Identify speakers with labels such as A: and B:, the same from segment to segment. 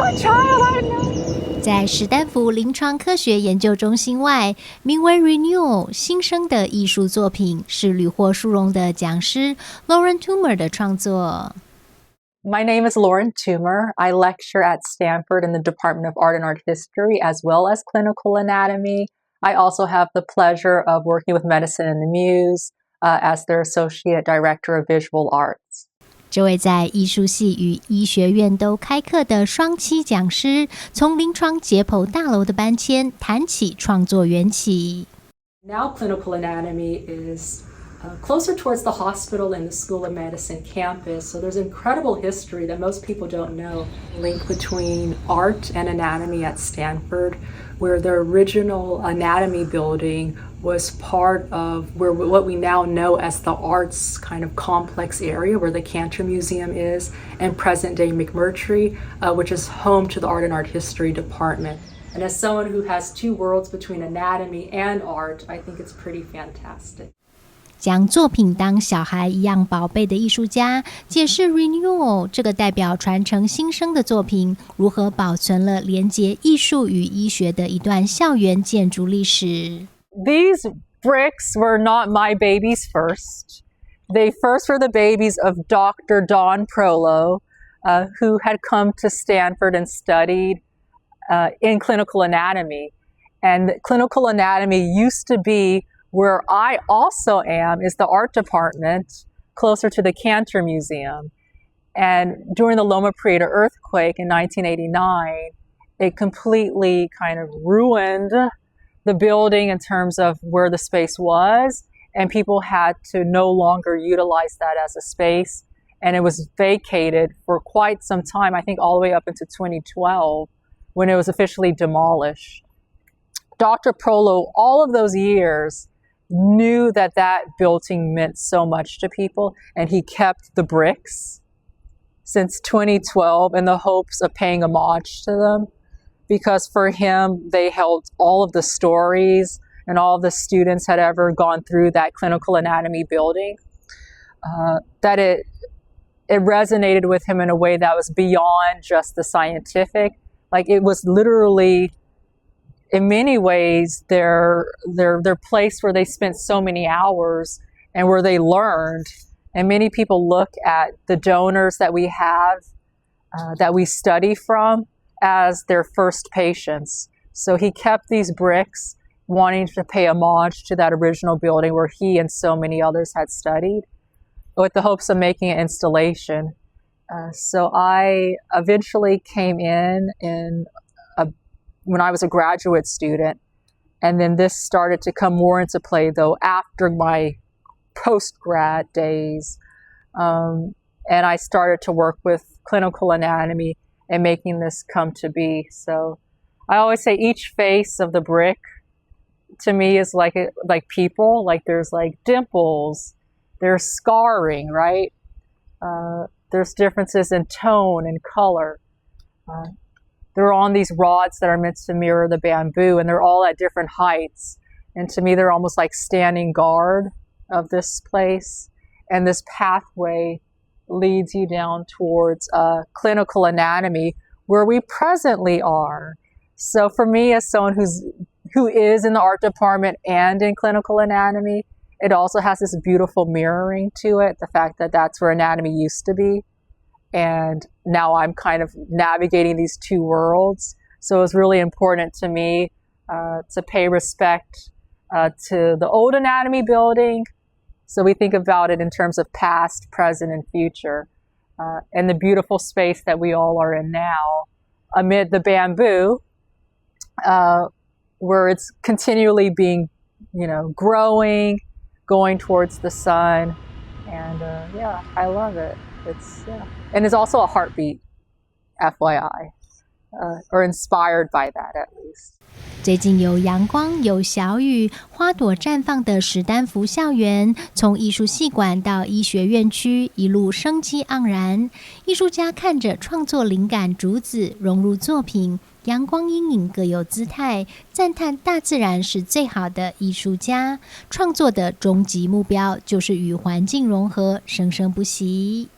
A: my child, I know.
B: 在史丹福临床科学研究中心外，名为 Renewal 新生的艺术作品，是屡获殊荣的讲师 Lauren Toomer 的创作。
A: My name is Lauren Toomer. I lecture at Stanford in the Department of Art and Art History as well as Clinical Anatomy. I also have the pleasure of working with Medicine and the Muse as their Associate Director of Visual Arts.
B: 这位在艺术系与医学院都开课的双栖讲师，从临床解剖大楼的搬迁谈起创作缘起。
A: Now clinical anatomy is closer towards the hospital and the School of Medicine campus, so there's incredible history that most people don't know. Link between art and anatomy at Stanford, where the original anatomy building was part of what we now know as the arts kind of complex area where the Cantor Museum is, and present-day McMurtry, which is home to the Art and Art History Department. And as someone who has two worlds between anatomy and art, I think it's pretty fantastic.
B: 将作品当小孩一样宝贝的艺术家，解释 Renewal 这个代表传承新生的作品，如何保存了连结艺术与医学的一段校园建筑历史。
A: These bricks were not my babies first. They first were the babies of Dr. Prolo, who had come to Stanford and studied in clinical anatomy. And clinical anatomy used to be where I also am, is the art department closer to the Cantor Museum. And during the Loma Prieta earthquake in 1989, it completely kind of ruined the building in terms of where the space was, and people had to no longer utilize that as a space. And it was vacated for quite some time, I think all the way up into 2012, when it was officially demolished. Dr. Prolo, all of those years, knew that that building meant so much to people, and he kept the bricks since 2012 in the hopes of paying homage to them, because for him, they held all of the stories and all of the students had ever gone through that clinical anatomy building, that it resonated with him in a way that was beyond just the scientific. Like, it was literally, in many ways, their place where they spent so many hours and where they learned. And many people look at the donors that we have, that we study from, as their first patients. So he kept these bricks, wanting to pay homage to that original building where he and so many others had studied, with the hopes of making an installation. So I eventually came in when I was a graduate student, and then this started to come more into play though after my post-grad days, and I started to work with clinical anatomy and making this come to be. So I always say each face of the brick to me is like people, like there's like dimples, there's scarring, right? There's differences in tone and color. They're on these rods that are meant to mirror the bamboo, and they're all at different heights. And to me, they're almost like standing guard of this place. And this pathway leads you down towards clinical anatomy, where we presently are. So for me, as someone who is in the art department and in clinical anatomy, it also has this beautiful mirroring to it, the fact that that's where anatomy used to be. And now I'm kind of navigating these two worlds. So it's really important to me to pay respect to the old anatomy building. So we think about it in terms of past, present, and future. And the beautiful space that we all are in now amid the bamboo, where it's continually being, growing, going towards the sun. And yeah, I love it. And it's also a heartbeat, FYI, or inspired by that at least.
B: 最近有阳光有小雨，花朵绽放的史丹福校园，从艺术系馆到医学院区，一路生机盎然。艺术家看着创作灵感竹子融入作品，阳光阴影各有姿态，赞叹大自然是最好的艺术家。创作的终极目标就是与环境融合，生生不息。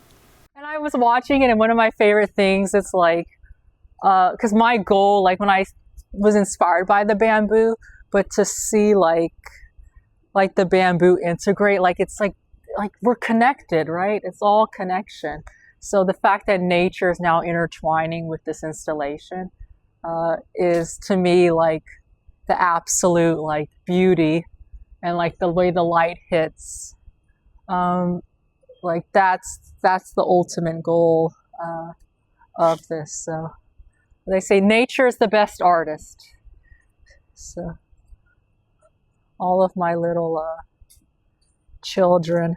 A: And I was watching it, and one of my favorite things, it's like because my goal, like when I was inspired by the bamboo, but to see like the bamboo integrate, like it's like we're connected, right? It's all connection. So the fact that nature is now intertwining with this installation is to me like the absolute like beauty, and like the way the light hits, like that's the ultimate goal of this. So they say nature is the best artist. So all of my little children